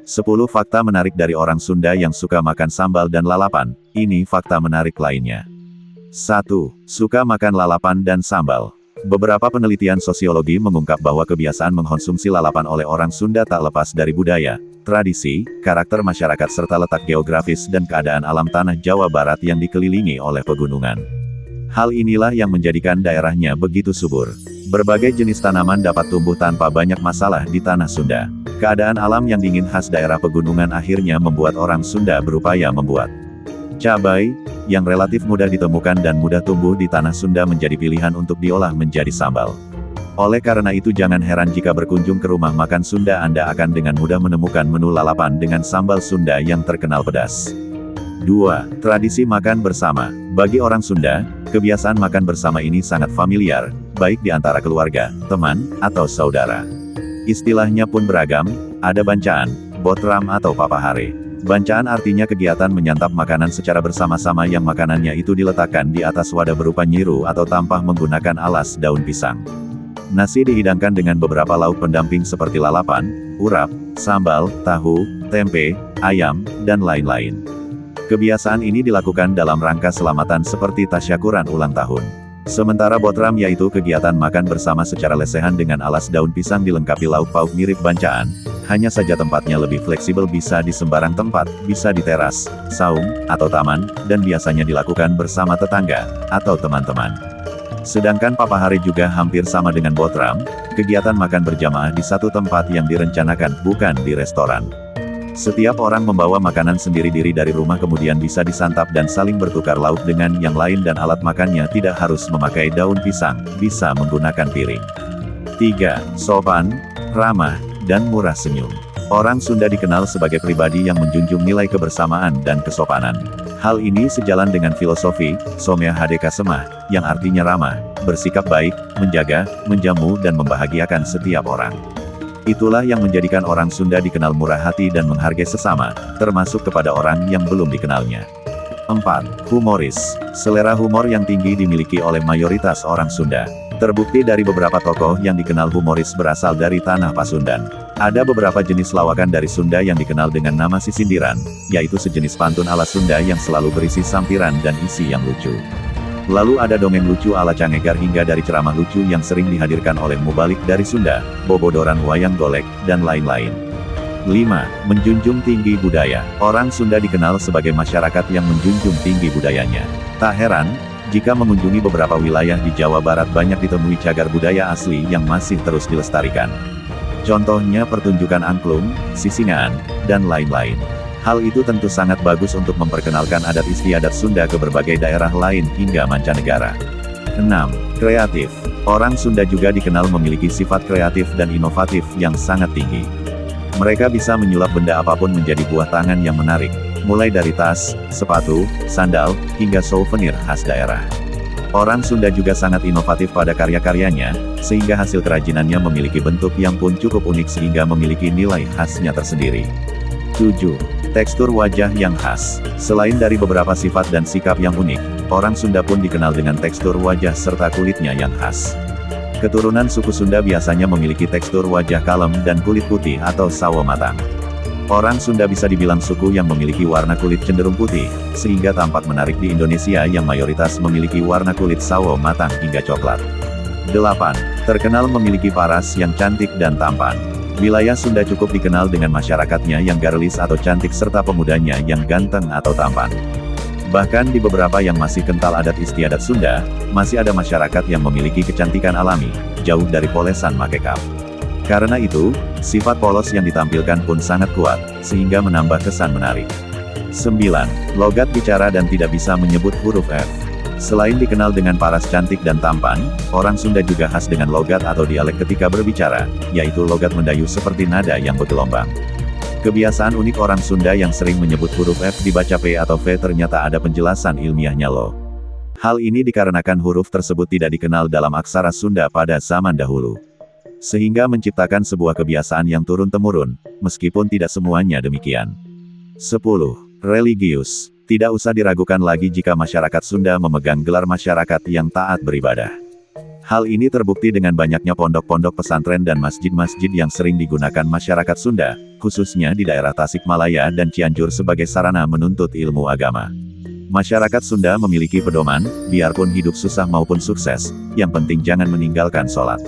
10 fakta menarik dari orang Sunda yang suka makan sambal dan lalapan. Ini fakta menarik lainnya. 1. Suka makan lalapan dan sambal. Beberapa penelitian sosiologi mengungkap bahwa kebiasaan mengkonsumsi lalapan oleh orang Sunda tak lepas dari budaya, tradisi, karakter masyarakat serta letak geografis dan keadaan alam tanah Jawa Barat yang dikelilingi oleh pegunungan. Hal inilah yang menjadikan daerahnya begitu subur. Berbagai jenis tanaman dapat tumbuh tanpa banyak masalah di tanah Sunda. Keadaan alam yang dingin khas daerah pegunungan akhirnya membuat orang Sunda berupaya membuat cabai, yang relatif mudah ditemukan dan mudah tumbuh di tanah Sunda menjadi pilihan untuk diolah menjadi sambal. Oleh karena itu jangan heran jika berkunjung ke rumah makan Sunda Anda akan dengan mudah menemukan menu lalapan dengan sambal Sunda yang terkenal pedas. 2. Tradisi makan bersama. Bagi orang Sunda, kebiasaan makan bersama ini sangat familiar, baik di antara keluarga, teman, atau saudara. Istilahnya pun beragam, ada bancaan, botram atau papahare. Bancaan artinya kegiatan menyantap makanan secara bersama-sama yang makanannya itu diletakkan di atas wadah berupa nyiru atau tampah menggunakan alas daun pisang. Nasi dihidangkan dengan beberapa lauk pendamping seperti lalapan, urap, sambal, tahu, tempe, ayam, dan lain-lain. Kebiasaan ini dilakukan dalam rangka selamatan seperti tasyakuran ulang tahun. Sementara botram yaitu kegiatan makan bersama secara lesehan dengan alas daun pisang dilengkapi lauk pauk mirip bancaan, hanya saja tempatnya lebih fleksibel, bisa di sembarang tempat, bisa di teras, saung, atau taman, dan biasanya dilakukan bersama tetangga, atau teman-teman. Sedangkan papahare juga hampir sama dengan botram, kegiatan makan berjamaah di satu tempat yang direncanakan, bukan di restoran. Setiap orang membawa makanan sendiri-diri dari rumah kemudian bisa disantap dan saling bertukar lauk dengan yang lain dan alat makannya tidak harus memakai daun pisang, bisa menggunakan piring. 3. Sopan, ramah, dan murah senyum. Orang Sunda dikenal sebagai pribadi yang menjunjung nilai kebersamaan dan kesopanan. Hal ini sejalan dengan filosofi, Somya Hadeka Semah, yang artinya ramah, bersikap baik, menjaga, menjamu dan membahagiakan setiap orang. Itulah yang menjadikan orang Sunda dikenal murah hati dan menghargai sesama, termasuk kepada orang yang belum dikenalnya. 4. Humoris. Selera humor yang tinggi dimiliki oleh mayoritas orang Sunda. Terbukti dari beberapa tokoh yang dikenal humoris berasal dari tanah Pasundan. Ada beberapa jenis lawakan dari Sunda yang dikenal dengan nama sisindiran, yaitu sejenis pantun ala Sunda yang selalu berisi sampiran dan isi yang lucu. Lalu ada dongeng lucu ala Cangegar hingga dari ceramah lucu yang sering dihadirkan oleh mubalik dari Sunda, bobodoran wayang golek, dan lain-lain. 5. Menjunjung tinggi budaya. Orang Sunda dikenal sebagai masyarakat yang menjunjung tinggi budayanya. Tak heran, jika mengunjungi beberapa wilayah di Jawa Barat banyak ditemui cagar budaya asli yang masih terus dilestarikan. Contohnya pertunjukan angklung, sisingaan, dan lain-lain. Hal itu tentu sangat bagus untuk memperkenalkan adat istiadat Sunda ke berbagai daerah lain hingga mancanegara. 6. Kreatif. Orang Sunda juga dikenal memiliki sifat kreatif dan inovatif yang sangat tinggi. Mereka bisa menyulap benda apapun menjadi buah tangan yang menarik, mulai dari tas, sepatu, sandal, hingga souvenir khas daerah. Orang Sunda juga sangat inovatif pada karya-karyanya, sehingga hasil kerajinannya memiliki bentuk yang pun cukup unik sehingga memiliki nilai khasnya tersendiri. 7. Tekstur wajah yang khas. Selain dari beberapa sifat dan sikap yang unik, orang Sunda pun dikenal dengan tekstur wajah serta kulitnya yang khas. Keturunan suku Sunda biasanya memiliki tekstur wajah kalem dan kulit putih atau sawo matang. Orang Sunda bisa dibilang suku yang memiliki warna kulit cenderung putih, sehingga tampak menarik di Indonesia yang mayoritas memiliki warna kulit sawo matang hingga coklat. 8. Terkenal memiliki paras yang cantik dan tampan. Wilayah Sunda cukup dikenal dengan masyarakatnya yang garlis atau cantik serta pemudanya yang ganteng atau tampan. Bahkan di beberapa yang masih kental adat istiadat Sunda, masih ada masyarakat yang memiliki kecantikan alami, jauh dari polesan makeup. Karena itu, sifat polos yang ditampilkan pun sangat kuat, sehingga menambah kesan menarik. 9. Logat bicara dan tidak bisa menyebut huruf F. Selain dikenal dengan paras cantik dan tampan, orang Sunda juga khas dengan logat atau dialek ketika berbicara, yaitu logat mendayu seperti nada yang bergelombang. Kebiasaan unik orang Sunda yang sering menyebut huruf F dibaca P atau V ternyata ada penjelasan ilmiahnya loh. Hal ini dikarenakan huruf tersebut tidak dikenal dalam aksara Sunda pada zaman dahulu. Sehingga menciptakan sebuah kebiasaan yang turun-temurun, meskipun tidak semuanya demikian. 10. Religius. Tidak usah diragukan lagi jika masyarakat Sunda memegang gelar masyarakat yang taat beribadah. Hal ini terbukti dengan banyaknya pondok-pondok pesantren dan masjid-masjid yang sering digunakan masyarakat Sunda, khususnya di daerah Tasikmalaya dan Cianjur sebagai sarana menuntut ilmu agama. Masyarakat Sunda memiliki pedoman, biarpun hidup susah maupun sukses, yang penting jangan meninggalkan sholat.